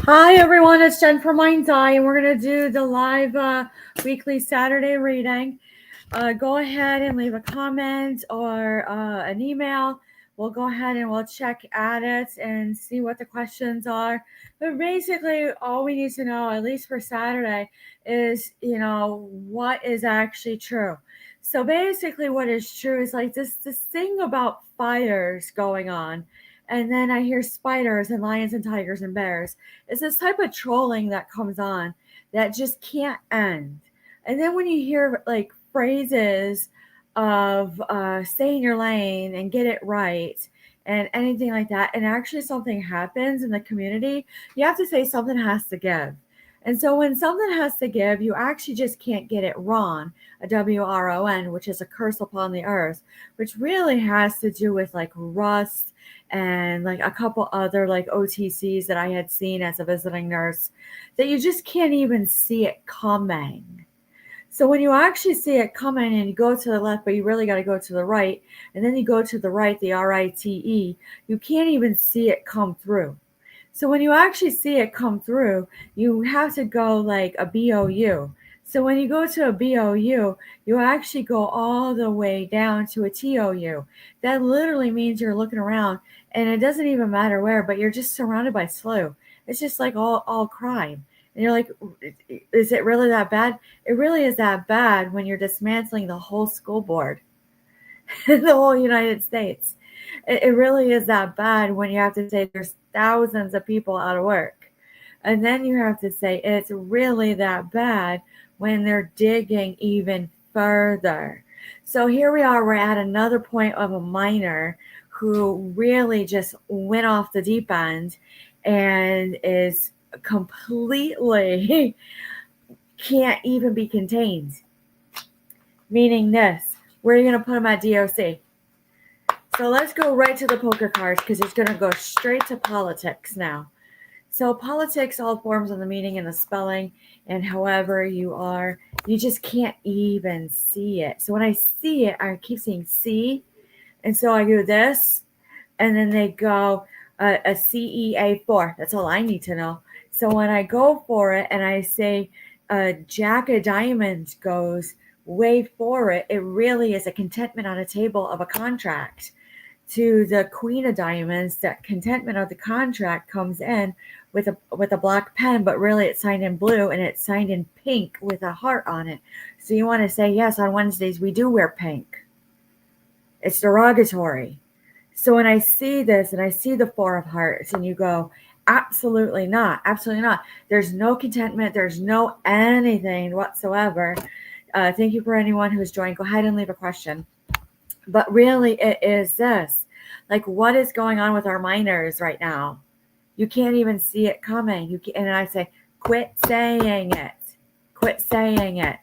Hi everyone, it's Jen from Mindseye, and we're going to do the live weekly Saturday reading. Go ahead and leave a comment or an email. We'll go ahead and we'll check at it and see what the questions are. But basically, all we need to know, at least for Saturday, is, what is actually true. So basically, what is true is like this thing about fires going on. And then I hear spiders and lions and tigers and bears. It's this type of trolling that comes on that just can't end. And then when you hear like phrases of stay in your lane and get it right and anything like that, and actually something happens in the community, you have to say something has to give. And so when something has to give, you actually just can't get it wrong, a WRON, which is a curse upon the earth, which really has to do with like rust and like a couple other like OTCs that I had seen as a visiting nurse that you just can't even see it coming. So when you actually see it coming and you go to the left, but you really got to go to the right, and then you go to the right, the RITE, you can't even see it come through. So when you actually see it come through, you have to go like a BOU. So when you go to a BOU, you actually go all the way down to a TOU. That literally means you're looking around and it doesn't even matter where, but you're just surrounded by slough. It's just like all crime. And you're like, is it really that bad? It really is that bad when you're dismantling the whole school board in the whole United States. It really is that bad when you have to say there's thousands of people out of work. And then you have to say it's really that bad when they're digging even further. So here we are, we're at another point of a miner who really just went off the deep end and is completely can't even be contained. Meaning this, where are you going to put them at DOC? So let's go right to the poker cards because it's going to go straight to politics now. So politics, all forms of the meaning and the spelling, and however you are, you just can't even see it. So when I see it, I keep seeing C, and so I do this, and then they go a CEA4. That's all I need to know. So when I go for it and I say Jack of Diamonds goes way for it, it really is a contentment on a table of a contract. To the Queen of Diamonds, that contentment of the contract comes in with a black pen, but really it's signed in blue and it's signed in pink with a heart on it. So you want to say, yes, on Wednesdays we do wear pink. It's derogatory. So when I see this and I see the Four of Hearts and you go, absolutely not, absolutely not. There's no contentment. There's no anything whatsoever. Thank you for anyone who's joined. Go ahead and leave a question. But really, it is this. Like, what is going on with our miners right now? You can't even see it coming. And I say, quit saying it. Quit saying it.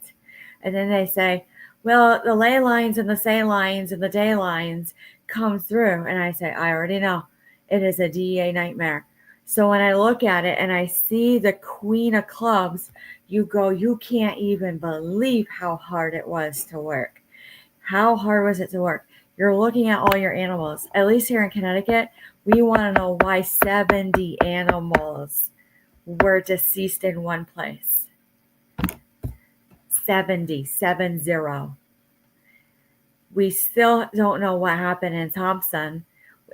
And then they say, well, the ley lines and the say lines and the day lines come through. And I say, I already know. It is a DEA nightmare. So when I look at it and I see the Queen of Clubs, you go, you can't even believe how hard it was to work. How hard was it to work? You're looking at all your animals. At least here in Connecticut, we want to know why 70 animals were deceased in one place. 70. We still don't know what happened in Thompson.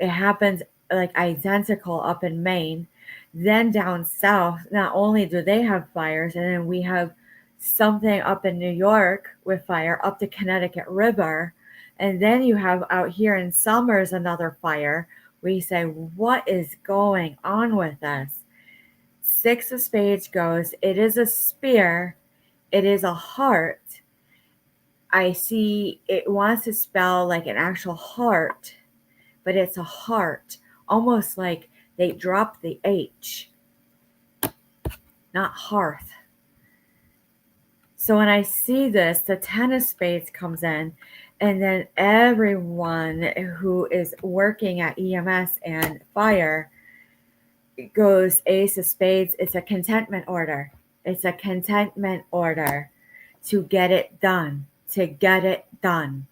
It happens like identical up in Maine. Then down south, not only do they have fires, and then we have something up in New York with fire up the Connecticut River. And then you have out here in Summers another fire where you say, what is going on with this? Six of Spades goes, it is a spear. It is a heart. I see it wants to spell like an actual heart, but it's a heart. Almost like they dropped the H, not hearth. So when I see this, the Ten of Spades comes in, and then everyone who is working at EMS and fire goes Ace of Spades. It's a contentment order. It's a contentment order to get it done, to get it done.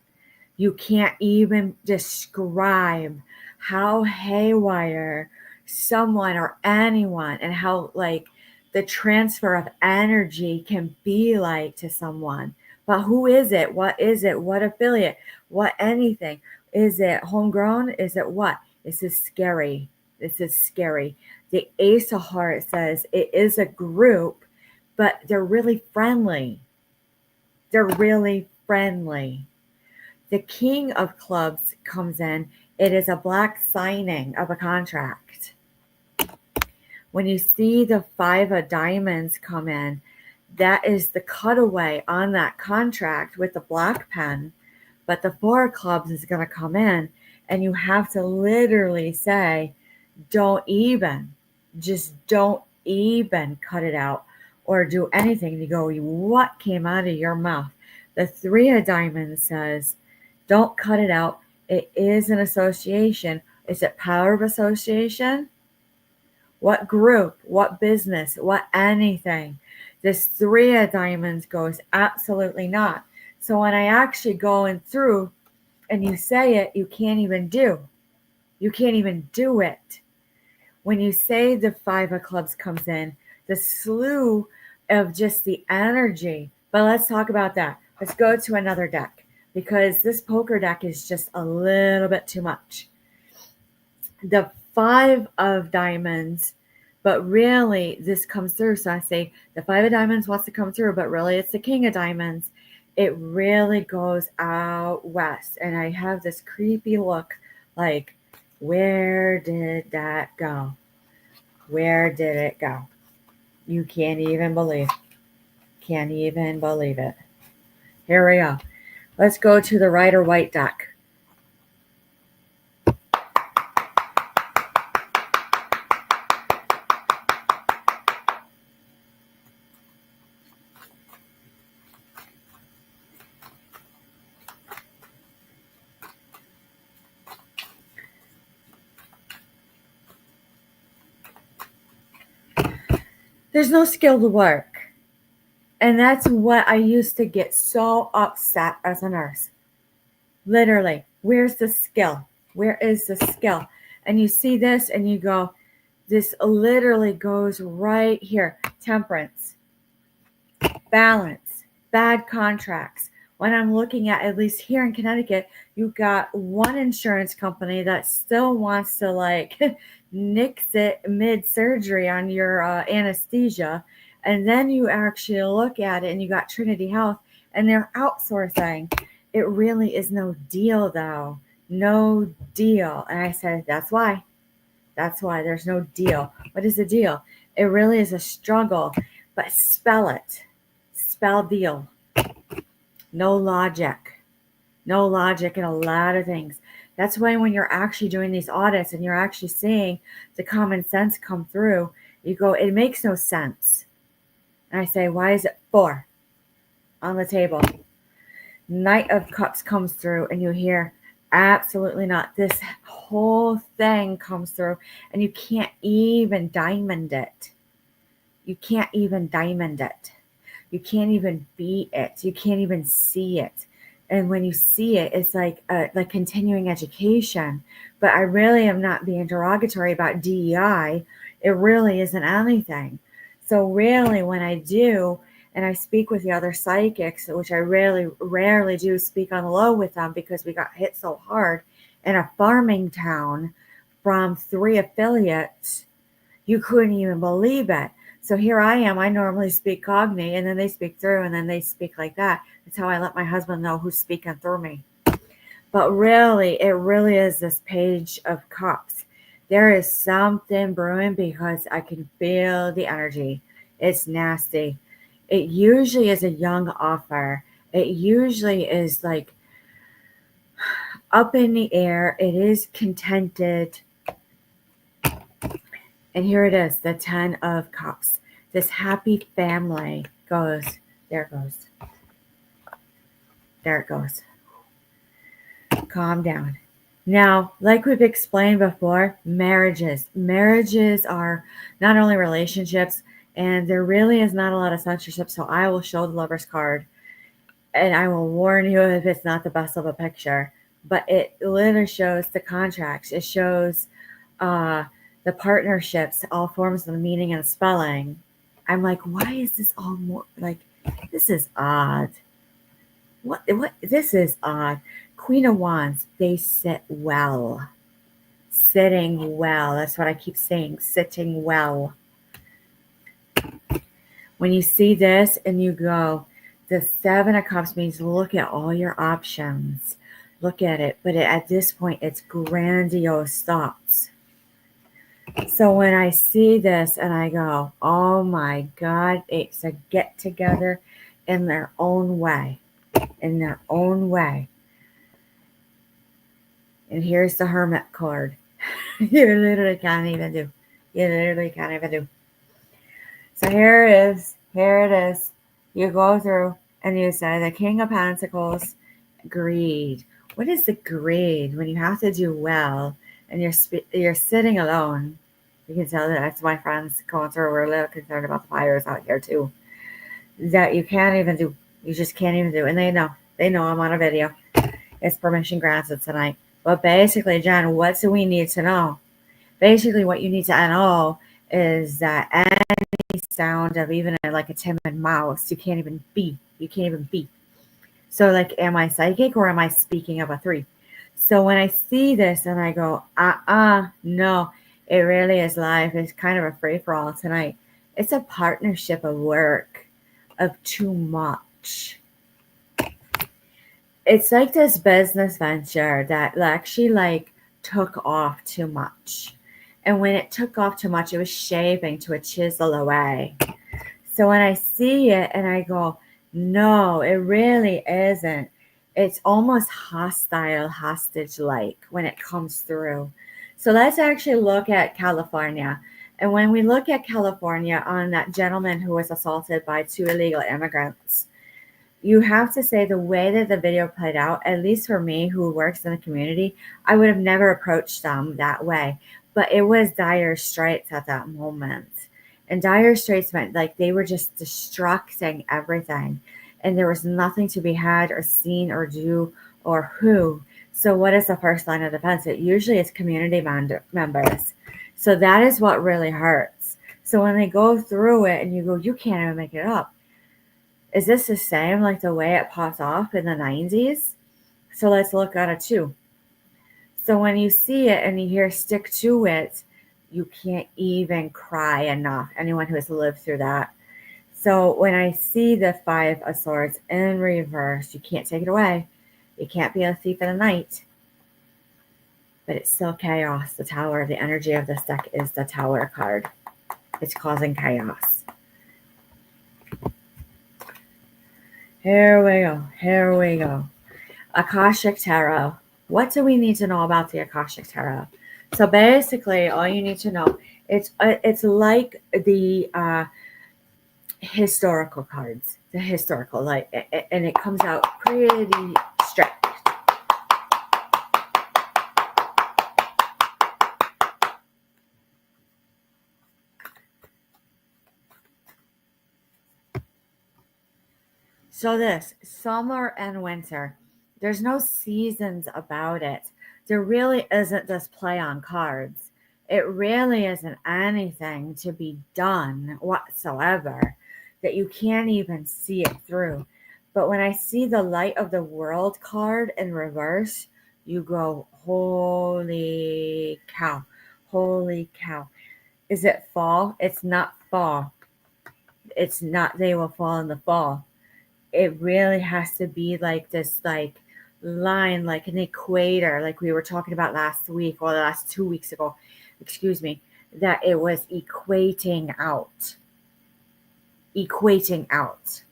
You can't even describe how haywire someone or anyone, and how like the transfer of energy can be like to someone. But who is it? What is it? What affiliate? What anything? Is it homegrown? Is it what? This is scary. This is scary. The Ace of Hearts says it is a group, but they're really friendly. They're really friendly. The King of Clubs comes in. It is a black signing of a contract. When you see the Five of Diamonds come in, that is the cutaway on that contract with the black pen. But the Four of Clubs is going to come in, and you have to literally say, don't even, just don't even cut it out or do anything to go, what came out of your mouth? The Three of Diamonds says, don't cut it out. It is an association. Is it power of association? What group? What business? What anything? This Three of Diamonds goes, absolutely not. So when I actually going through and you say it, you can't even do. You can't even do it. When you say the Five of Clubs comes in, the slew of just the energy. But let's talk about that. Let's go to another deck because this poker deck is just a little bit too much. The Five of Diamonds, but really this comes through. So I say the Five of Diamonds wants to come through, but really it's the King of Diamonds. It really goes out west. And I have this creepy look like, where did that go? Where did it go? You can't even believe. Can't even believe it. Here we go. Let's go to the Rider White deck. There's no skill to work. And that's what I used to get so upset as a nurse. Literally, where's the skill? Where is the skill? And you see this and you go, this literally goes right here. Temperance, balance, bad contracts. When I'm looking at least here in Connecticut, you got one insurance company that still wants to like nix it mid-surgery on your anesthesia. And then you actually look at it and you got Trinity Health and they're outsourcing. It really is no deal though. No deal. And I said, that's why. That's why there's no deal. What is the deal? It really is a struggle. But spell it. Spell deal. No logic. No logic in a lot of things. That's why when you're actually doing these audits and you're actually seeing the common sense come through, you go, it makes no sense. And I say, why is it 4 on the table? Knight of Cups comes through and you hear, absolutely not. This whole thing comes through and you can't even diamond it. You can't even diamond it. You can't even beat it. You can't even see it. And when you see it, it's like continuing education. But I really am not being derogatory about DEI. It really isn't anything. So really when I do, and I speak with the other psychics, which I rarely do speak on the low with them because we got hit so hard in a farming town from 3 affiliates, you couldn't even believe it. So here I am. I normally speak cogni, and then they speak through, and then they speak like that. That's how I let my husband know who's speaking through me. But really, it really is this Page of Cups. There is something brewing because I can feel the energy. It's nasty. It usually is a young offer. It usually is like up in the air. It is contented. And here it is, the 10 of Cups. This happy family goes, there it goes. There it goes. Calm down. Now, like we've explained before, marriages. Marriages are not only relationships, and there really is not a lot of censorship, so I will show the Lover's card, and I will warn you if it's not the best of a picture. But it literally shows the contracts. It shows the partnerships, all forms of meaning and spelling. I'm like, why is this all more like, this is odd. What this is odd. Queen of Wands, they sit well. Sitting well. That's what I keep saying. Sitting well. When you see this and you go, the Seven of Cups means look at all your options. Look at it. But at this point, it's grandiose thoughts. So when I see this and I go, oh my God, it's a get together in their own way. In their own way. And here's the Hermit card. You literally can't even do. You literally can't even do. So here it is. Here it is. You go through and you say the King of Pentacles, greed. What is the greed when you have to do well and you're sitting alone? You can tell that that's my friends going through. We're a little concerned about the fires out here too. That you can't even do. You just can't even do. And they know. They know I'm on a video. It's permission granted tonight. But basically, Jen, what do we need to know? Basically, what you need to know is that any sound of even like a timid mouse, you can't even be. You can't even be. So like, am I psychic or am I speaking of a 3? So when I see this and I go, no, it really is life. It's kind of a free-for-all tonight. It's a partnership of work, of too much. It's like this business venture that actually like took off too much. And when it took off too much, it was shaving to a chisel away. So when I see it and I go, no, it really isn't. It's almost hostile, hostage-like when it comes through. So let's actually look at California. And when we look at California on that gentleman who was assaulted by 2 illegal immigrants, you have to say the way that the video played out, at least for me who works in the community, I would have never approached them that way. But it was dire straits at that moment. And dire straits meant like they were just destructing everything. And there was nothing to be had or seen or do or who. So what is the first line of defense? It usually is community members. So that is what really hurts. So when they go through it and you go, you can't even make it up. Is this the same like the way it pops off in the 90s? So let's look at it too. So when you see it and you hear stick to it, you can't even cry enough. Anyone who has lived through that. So when I see the 5 of Swords in reverse, you can't take it away. You can't be a thief in the night. But it's still chaos. The Tower, the energy of this deck is the Tower card. It's causing chaos. Here we go. Here we go. Akashic Tarot. What do we need to know about the Akashic Tarot? So basically, all you need to know, it's like the historical cards, the historical, like, and it comes out pretty straight. So this, summer and winter, there's no seasons about it. There really isn't this play on cards. It really isn't anything to be done whatsoever that you can't even see it through. But when I see the Light of the World card in reverse, you go, holy cow, holy cow. Is it fall? It's not fall. It's not, they will fall in the fall. It really has to be like this, like line, like an equator, like we were talking about last week or the last 2 weeks ago, excuse me, that it was equating out. Equating out.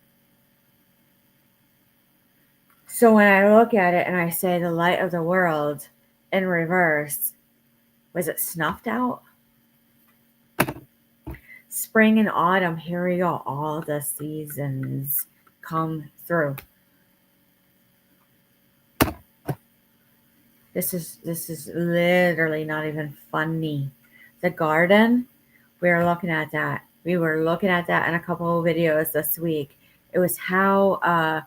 So when I look at it and I say the Light of the World in reverse, was it snuffed out? Spring and autumn, here we go. All the seasons come through. This is literally not even funny. The garden, we were looking at that. We were looking at that in a couple of videos this week. It was how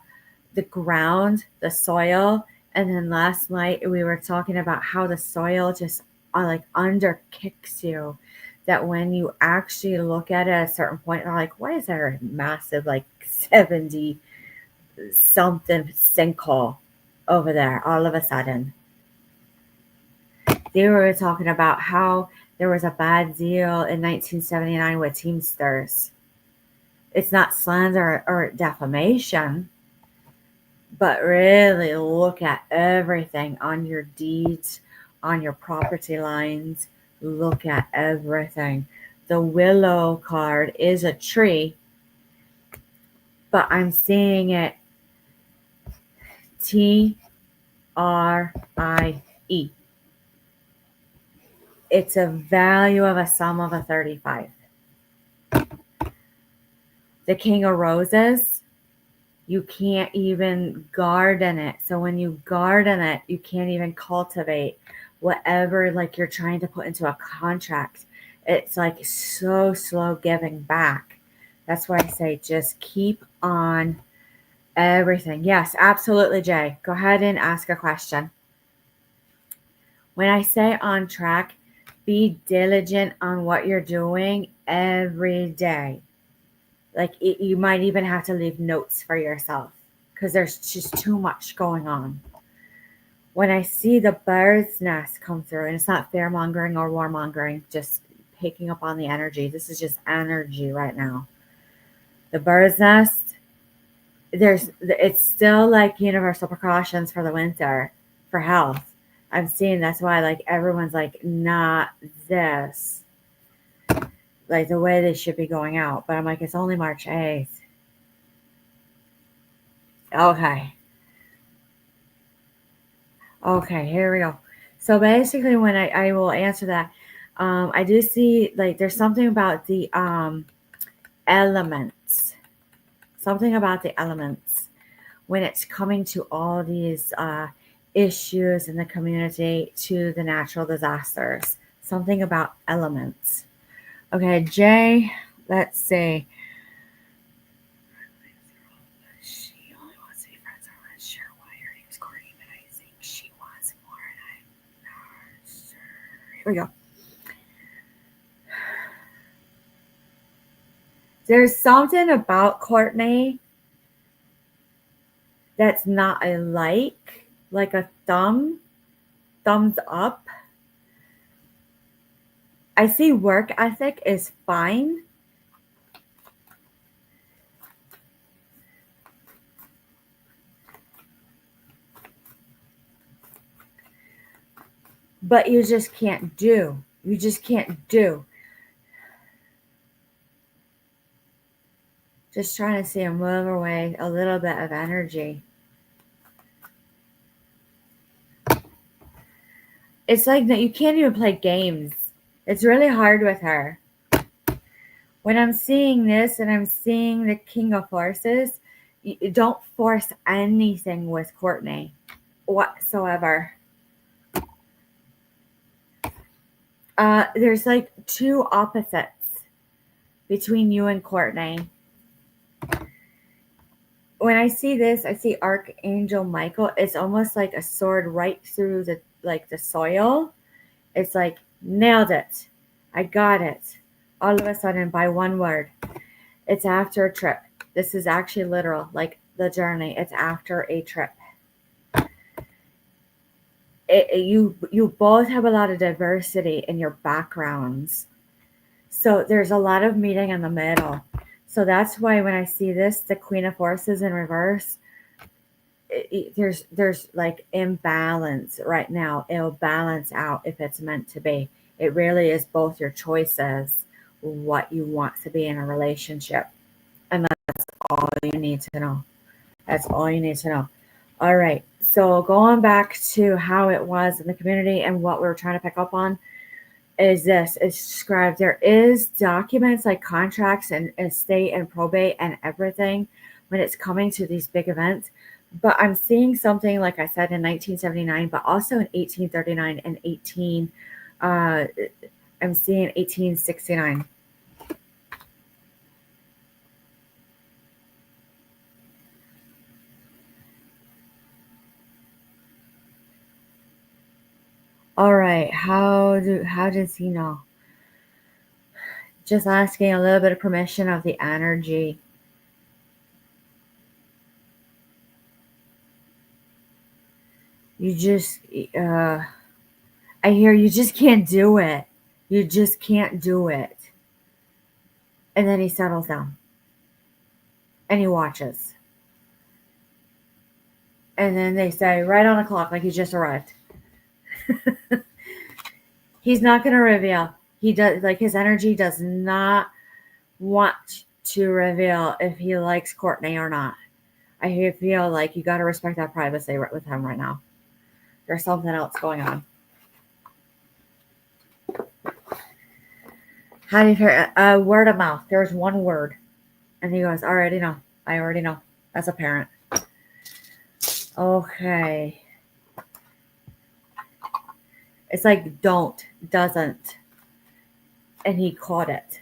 the ground, the soil, and then last night we were talking about how the soil just like under kicks you, that when you actually look at it at a certain point, you're like, why is there a massive like 70 something sinkhole over there all of a sudden? They were talking about how there was a bad deal in 1979 with Teamsters. It's not slander or defamation, but really look at everything on your deeds, on your property lines. Look at everything. The willow card is a tree, but I'm seeing it TRIE. It's a value of a sum of a 35. The King of Roses, you can't even garden it. So when you garden it, you can't even cultivate whatever like you're trying to put into a contract. It's like so slow giving back. That's why I say just keep on everything. Yes, absolutely, Jay. Go ahead and ask a question. When I say on track, be diligent on what you're doing every day. Like you might even have to leave notes for yourself because there's just too much going on. When I see the bird's nest come through, and it's not fear-mongering or warmongering, just picking up on the energy. This is just energy right now. The bird's nest, it's still like universal precautions for the winter for health. I'm seeing that's why like everyone's like not this. Like the way they should be going out. But I'm like, it's only March 8th. Okay. Okay, here we go. So basically when I will answer that, I do see like there's something about the elements. Something about the elements when it's coming to all these issues in the community, to the natural disasters. Something about elements. Okay, Jay, let's see. She only wants to be friends. I'm not sure why her name's Courtney, but I think she wants more, and I'm not sure. Here we go. There's something about Courtney that's not a like a thumbs up. I see work ethic is fine. But you just can't do. You just can't do. Just trying to see him move away a little bit of energy. It's like that you can't even play games. It's really hard with her. When I'm seeing this and I'm seeing the King of Forces, you don't force anything with Courtney whatsoever. There's like two opposites between you and Courtney. When I see this, I see Archangel Michael. It's almost like a sword right through the soil. It's like, nailed it. I got it. All of a sudden, by one word. It's after a trip. This is actually literal, like the journey. It's after a trip. You both have a lot of diversity in your backgrounds. So there's a lot of meeting in the middle. So that's why when I see this, the Queen of Forces in reverse, there's like imbalance right now. It'll balance out if it's meant to be. It really is both your choices, what you want to be in a relationship. And that's all you need to know. That's all you need to know. All right. So going back to how it was in the community and what we were trying to pick up on is this. It's described. There is documents like contracts and estate and probate and everything when it's coming to these big events. But I'm seeing something, like I said, in 1979, but also in 1839 and I'm seeing 1869. All right. How does he know? Just asking a little bit of permission of the energy. You just, I hear you just can't do it. You just can't do it. And then he settles down and he watches. And then they say, right on the clock, like he just arrived. He's not going to reveal. He does, like, his energy does not want to reveal if he likes Courtney or not. I feel like you got to respect that privacy with him right now. There's something else going on. How do you hear? Word of mouth. There's one word. And he goes, I already know. I already know. As a parent. Okay. It's like don't, doesn't. And he caught it.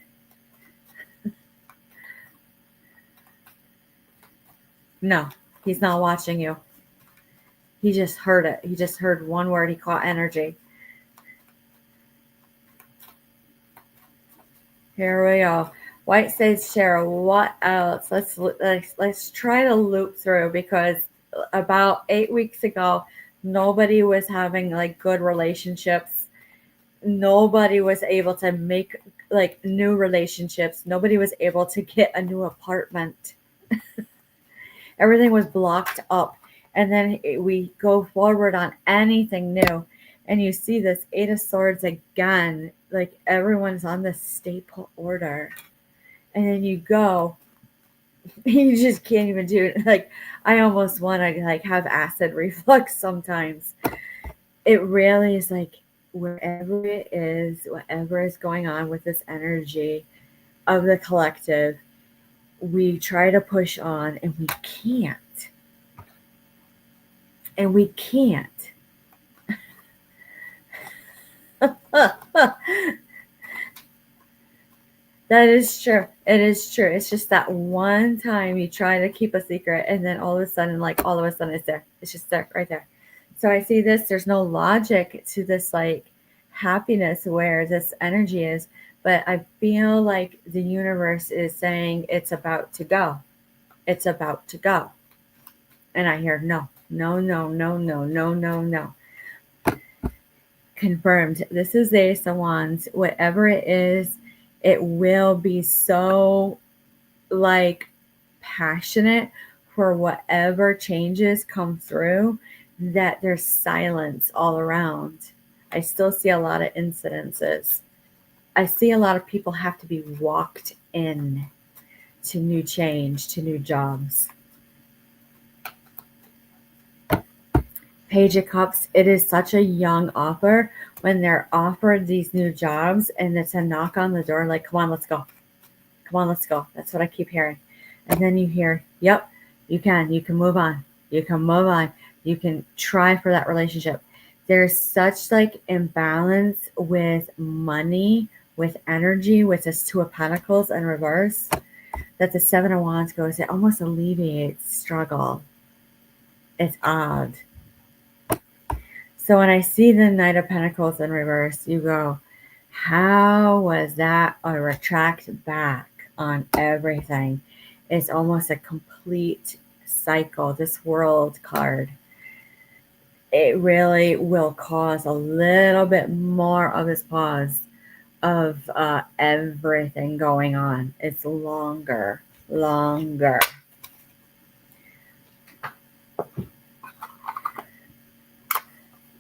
No, he's not watching you. He just heard it. He just heard one word. He caught energy. Here we go. White Sage Cheryl. What else? Let's try to loop through, because about 8 weeks ago, nobody was having like good relationships. Nobody was able to make like new relationships. Nobody was able to get a new apartment. Everything was blocked up. And then we go forward on anything new. And you see this Eight of Swords again. Like everyone's on this staple order. And then you go, you just can't even do it. Like I almost want to like have acid reflux sometimes. It really is like wherever it is, whatever is going on with this energy of the collective, we try to push on and we can't. And we can't. That is true. It is true. It's just that one time you try to keep a secret and then all of a sudden it's there. It's just there, right there. So I see this, there's no logic to this like happiness where this energy is, but I feel like the universe is saying it's about to go. It's about to go. And I hear no, no, no, no, no, no, no, no. Confirmed. This is the Ace of Wands. Whatever it is, it will be so like passionate for whatever changes come through that there's silence all around. I still see a lot of incidences. I see a lot of people have to be walked in to new change, to new jobs. Page of Cups, it is such a young offer when they're offered these new jobs and it's a knock on the door like, come on, let's go. Come on, let's go. That's what I keep hearing. And then you hear, yep, you can move on. You can move on. You can try for that relationship. There's such like imbalance with money, with energy, with this Two of Pentacles in reverse, that the Seven of Wands goes, it almost alleviates struggle. It's odd. So when I see the Knight of Pentacles in reverse, you go, how was that a retract back on everything? It's almost a complete cycle. This World card, it really will cause a little bit more of this pause of everything going on. It's longer.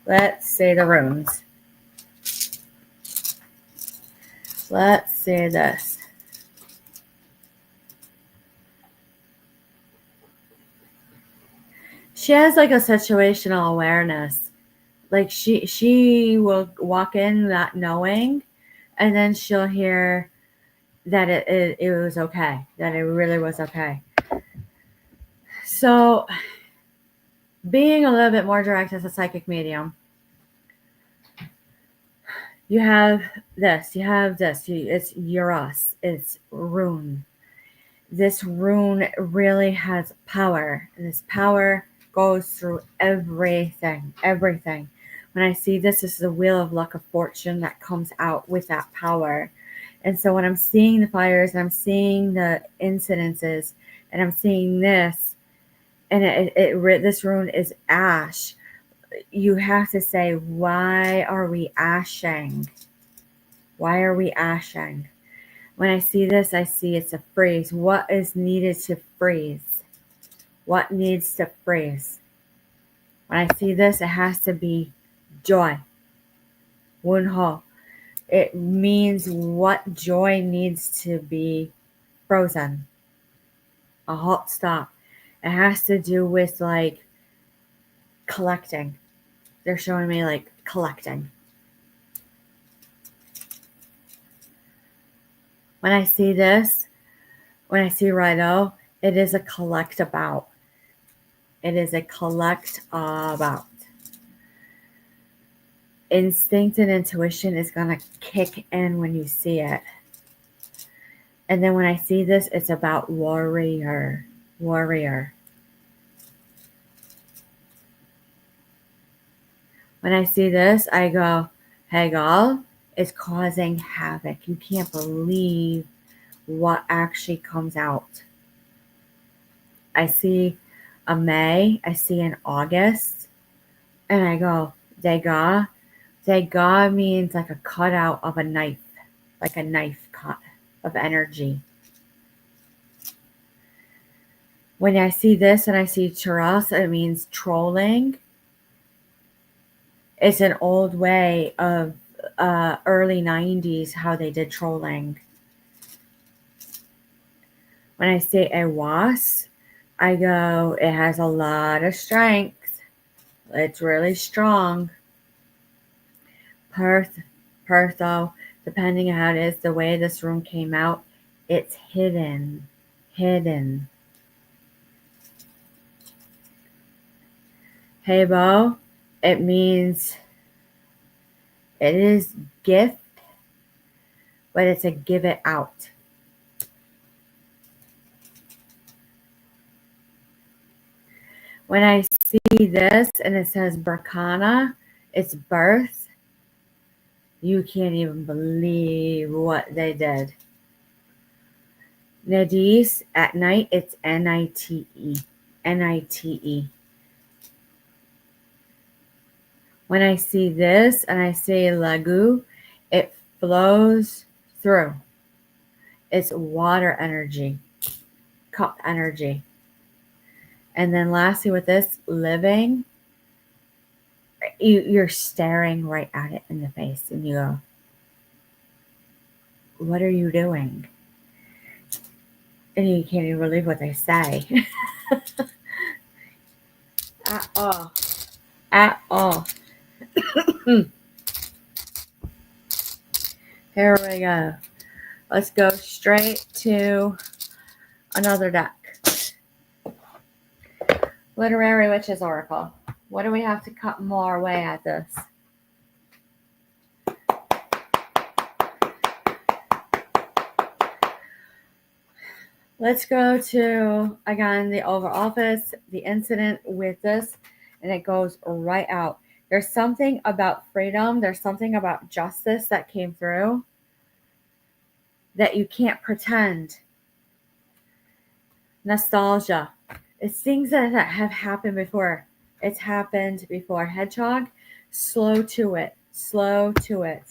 Let's say the runes. Let's say this. She has like a situational awareness. Like she will walk in not knowing, and then she'll hear that it was okay, that it really was okay. So being a little bit more direct as a psychic medium, you have this, it's Eurus, it's rune. This rune really has power. This power goes through everything. When I see this is the wheel of luck of fortune that comes out with that power. And so when I'm seeing the fires and I'm seeing the incidences and I'm seeing this, and this rune is ash, you have to say, why are we ashing? Why are we ashing? When I see this, I see it's a freeze. What is needed to freeze? What needs to freeze? When I see this, it has to be joy. Wunho. It means what joy needs to be frozen. A halt stop. It has to do with like collecting. They're showing me like collecting. When I see this, when I see Rido, it is a collect about. It is a collect about. Instinct and intuition is going to kick in when you see it. And then when I see this, it's about warrior. Warrior. When I see this, I go, Hegel is causing havoc. You can't believe what actually comes out. I see a May, I see an August, and I go, Dega. Dega means like a cutout of a knife, like a knife cut of energy. When I see this and I see Taras, it means trolling. It's an old way of early 90s, how they did trolling. When I say a was, I go, it has a lot of strength. It's really strong. Pertho, depending on how it is, the way this room came out, it's hidden. Hidden. Hebo, it means it is gift, but it's a give it out. When I see this and it says Berkana, it's birth, you can't even believe what they did. Nadis, at night, it's N-I-T-E. N-I-T-E. When I see this and I say Lagu, it flows through. It's water energy, cup energy. And then lastly with this, living, you're staring right at it in the face and you go, what are you doing? And you can't even believe what they say. At all. At all. Here we go. Let's go straight to another deck. Literary Witches Oracle. What do we have to cut more away at this? Let's go to, again, the Oval Office, the incident with this, and it goes right out. There's something about freedom. There's something about justice that came through that you can't pretend. Nostalgia. It's things that have happened before. It's happened before. Hedgehog, slow to it. Slow to it.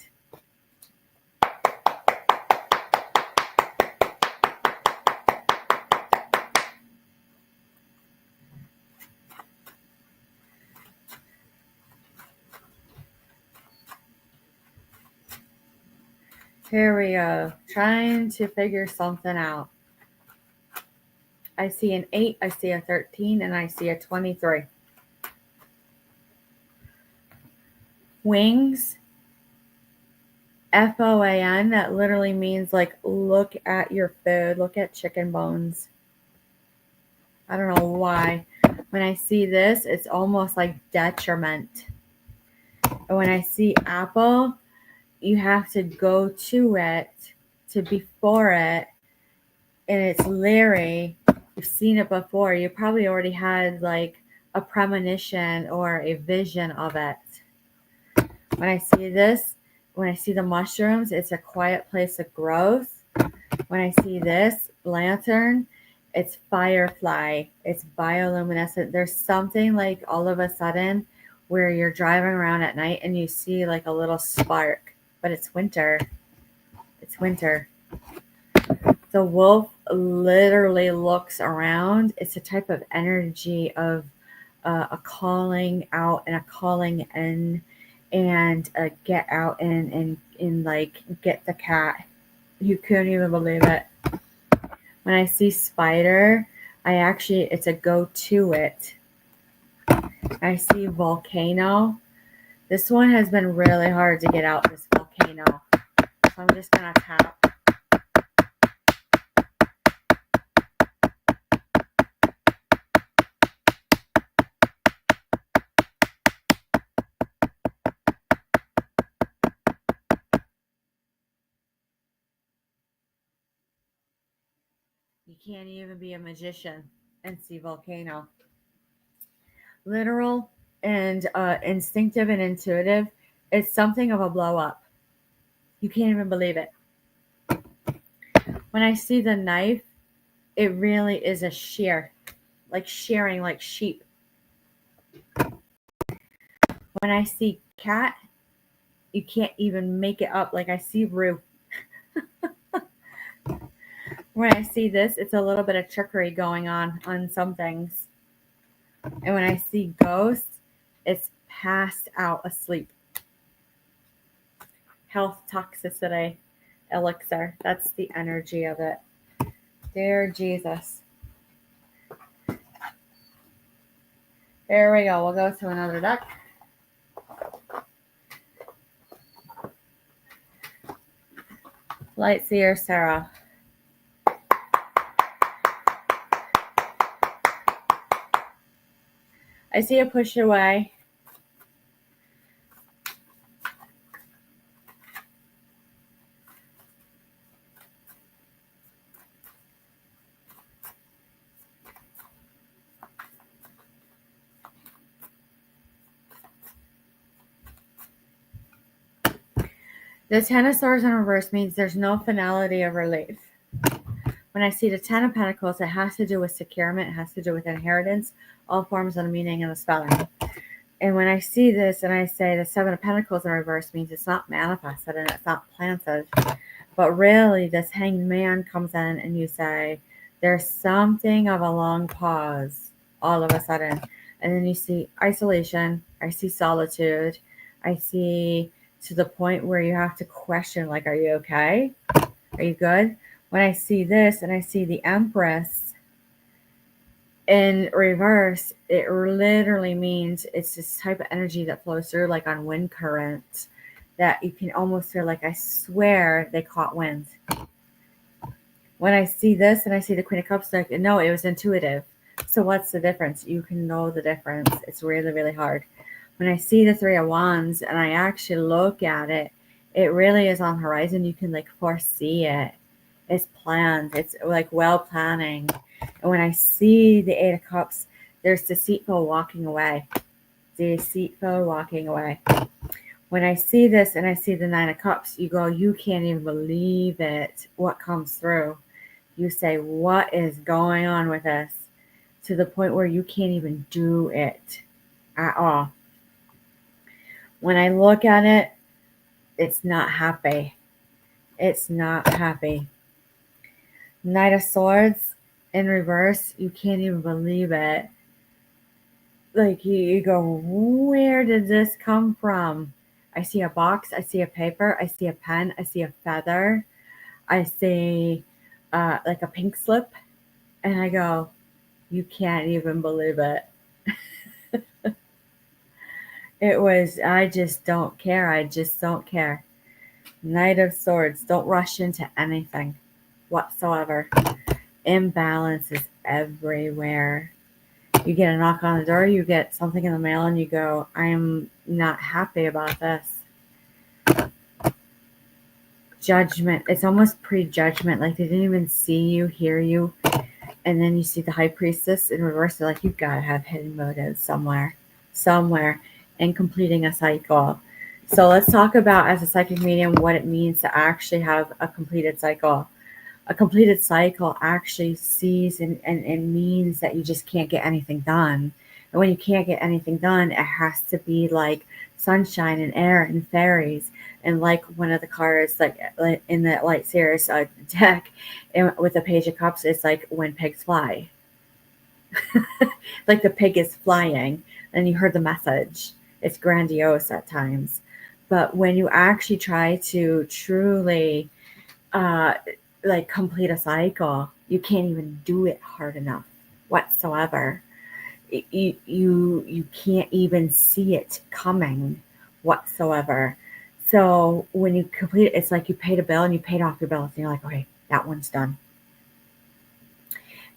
Here we go. Trying to figure something out. I see an 8, I see a 13, and I see a 23. Wings. FOAN, that literally means like look at your food, look at chicken bones. I don't know why. When I see this, it's almost like detriment. And when I see apple, you have to go to it, to before it, and it's leery. You've seen it before. You probably already had like a premonition or a vision of it. When I see this, when I see the mushrooms, it's a quiet place of growth. When I see this lantern, it's firefly. It's bioluminescent. There's something like all of a sudden where you're driving around at night and you see like a little spark, but it's winter. It's winter. The wolf literally looks around. It's a type of energy of a calling out and a calling in, and get out and like get the cat. You couldn't even believe it. When I see spider, it's a go to it. I see volcano. This one has been really hard to get out, this volcano. So I'm just gonna tap. You can't even be a magician and see volcano. Literal and instinctive and intuitive. It's something of a blow up. You can't even believe it. When I see the knife, it really is a shear, like shearing like sheep. When I see cat, you can't even make it up. Like I see Rue. When I see this, it's a little bit of trickery going on some things. And when I see ghosts, it's passed out asleep. Health toxicity elixir. That's the energy of it. Dear Jesus. There we go. We'll go to another deck. Lightseer Sarah. I see a push away. The Ten of Swords in reverse means there's no finality of relief. When I see the Ten of Pentacles, it has to do with securement, it has to do with inheritance, all forms of the meaning and the spelling. And when I see this and I say the Seven of Pentacles in reverse means it's not manifested and it's not planted. But really, this Hanged Man comes in and you say, there's something of a long pause all of a sudden. And then you see isolation, I see solitude, I see to the point where you have to question, like, are you okay? Are you good? When I see this and I see the Empress in reverse, it literally means it's this type of energy that flows through like on wind current that you can almost feel like, I swear they caught wind. When I see this and I see the Queen of Cups, like, no, it was intuitive. So what's the difference? You can know the difference. It's really, really hard. When I see the Three of Wands and I actually look at it, it really is on the horizon. You can like foresee it. It's planned. It's like well planning. And when I see the Eight of Cups, there's deceitful walking away. Deceitful walking away. When I see this and I see the Nine of Cups, you go, you can't even believe it, what comes through. You say, what is going on with this? To the point where you can't even do it at all. When I look at it, it's not happy. It's not happy. Knight of Swords in reverse, you can't even believe it. Like you go, where did this come from? I see a box, I see a paper, I see a pen, I see a feather, I see like a pink slip, and I go, you can't even believe it. It was, I just don't care. I just don't care. Knight of Swords, don't rush into anything whatsoever. Imbalance is everywhere. You get a knock on the door, you get something in the mail, and you go, I'm not happy about this. Judgment. It's almost prejudgment. Like they didn't even see you, hear you. And then you see the High Priestess in reverse. They're like, you gotta have hidden motives somewhere. And completing a cycle. So let's talk about, as a psychic medium, what it means to actually have a completed cycle. A completed cycle actually sees and means that you just can't get anything done. And when you can't get anything done, it has to be like sunshine and air and fairies. And like one of the cards, like in the Light Series deck, with the Page of Cups, it's like when pigs fly. Like the pig is flying, and you heard the message. It's grandiose at times. But when you actually try to truly like complete a cycle, you can't even do it hard enough whatsoever. You can't even see it coming whatsoever. So when you complete it, it's like you paid a bill and you paid off your bill, and you're like, okay, that one's done.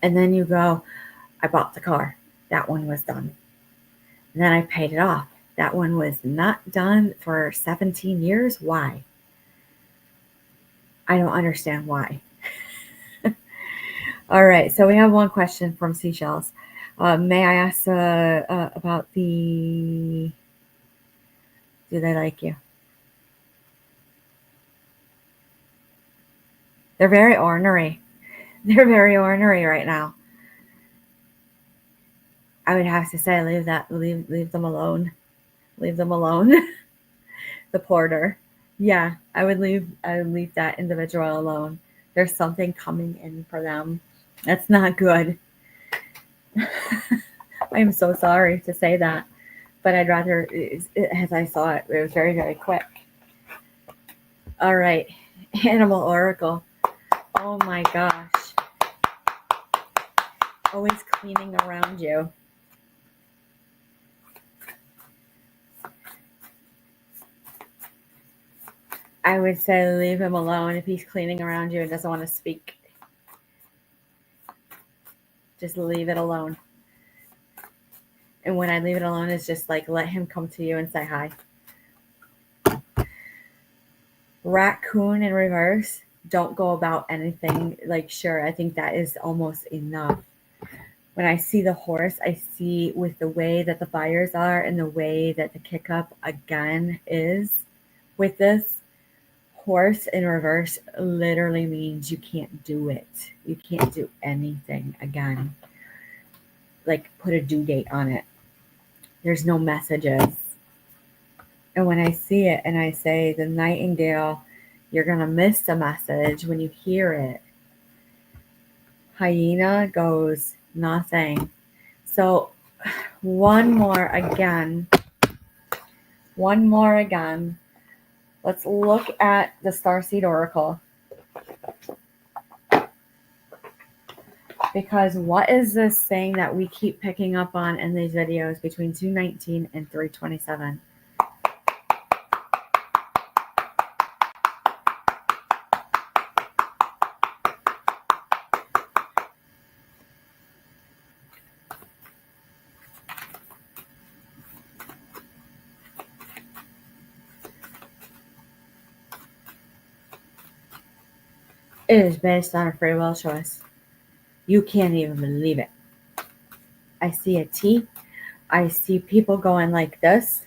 And then you go, I bought the car, that one was done. And then I paid it off, that one was not done for 17 years. Why? I don't understand why. All right, so we have one question from Seashells. May I ask about do they like you? They're very ornery. They're very ornery right now. I would have to say leave them alone. Leave them alone. The porter. Yeah, I would leave that individual alone. There's something coming in for them. That's not good. I am so sorry to say that, but I'd rather, as I saw it, it was very, very quick. All right, Animal Oracle. Oh my gosh. Always cleaning around you. I would say leave him alone if he's cleaning around you and doesn't want to speak. Just leave it alone. And when I leave it alone, it's just like let him come to you and say hi. Raccoon in reverse. Don't go about anything. Like, sure, I think that is almost enough. When I see the horse, I see with the way that the fires are and the way that the kick up again is with this. Horse in reverse literally means you can't do it. You can't do anything again. Like put a due date on it. There's no messages. And when I see it and I say the nightingale, you're going to miss the message when you hear it. Hyena goes nothing. So one more again. Let's look at the Starseed Oracle. Because what is this thing that we keep picking up on in these videos between 219 and 327? It is based on a free will choice. You can't even believe it. I see a T. I see people going like this.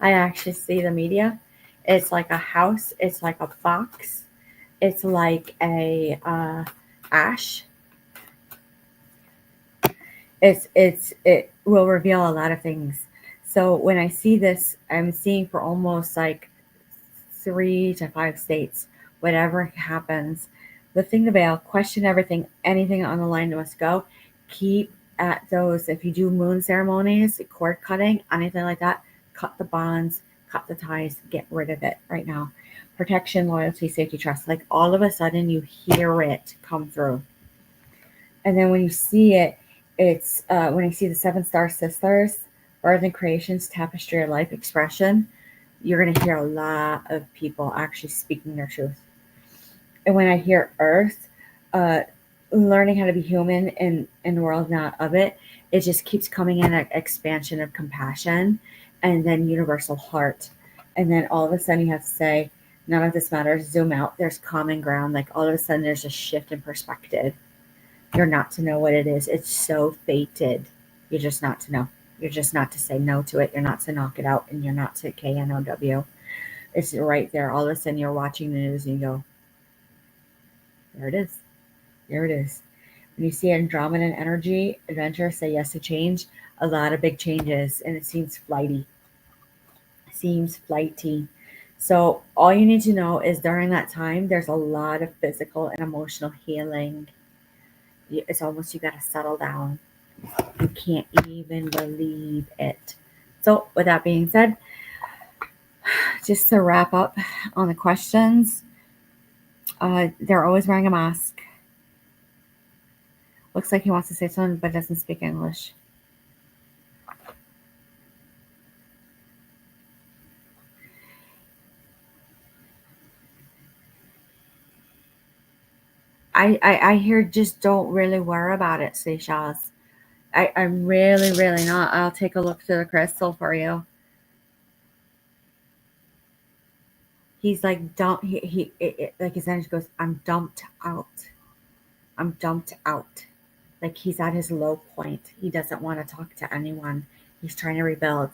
I actually see the media. It's like a house. It's like a box. It's like a ash. It will reveal a lot of things. So when I see this, I'm seeing for almost like 3 to 5 states. Whatever happens, lifting the veil, question everything, anything on the line must go. Keep at those. If you do moon ceremonies, cord cutting, anything like that, cut the bonds, cut the ties, get rid of it right now. Protection, loyalty, safety, trust. Like all of a sudden you hear it come through. And then when you see it, it's when you see the 7 star sisters, Earth and Creation's tapestry of life expression, you're going to hear a lot of people actually speaking their truth. And when I hear Earth, learning how to be human in the world, not of it, it just keeps coming in an expansion of compassion and then universal heart. And then all of a sudden you have to say, none of this matters, zoom out, there's common ground. Like all of a sudden there's a shift in perspective. You're not to know what it is. It's so fated. You're just not to know. You're just not to say no to it. You're not to knock it out, and you're not to KNOW. It's right there. All of a sudden, you're watching the news and you go, there it is. There it is. When you see Andromedan energy, adventure, say yes to change, a lot of big changes, and it seems flighty. Seems flighty. So all you need to know is during that time, there's a lot of physical and emotional healing. It's almost you got to settle down. You can't even believe it. So with that being said, just to wrap up on the questions, they're always wearing a mask. Looks like he wants to say something but doesn't speak English. I hear just don't really worry about it, Seychelles. I'm really, really not. I'll take a look through the crystal for you. He's like, dump, like his energy goes, I'm dumped out. I'm dumped out. Like he's at his low point. He doesn't want to talk to anyone. He's trying to rebuild.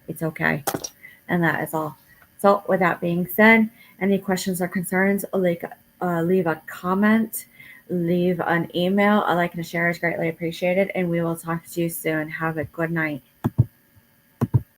It's okay. And that is all. So, with that being said, any questions or concerns, leave a comment, leave an email. A like and a share is greatly appreciated, and we will talk to you soon. Have a good night.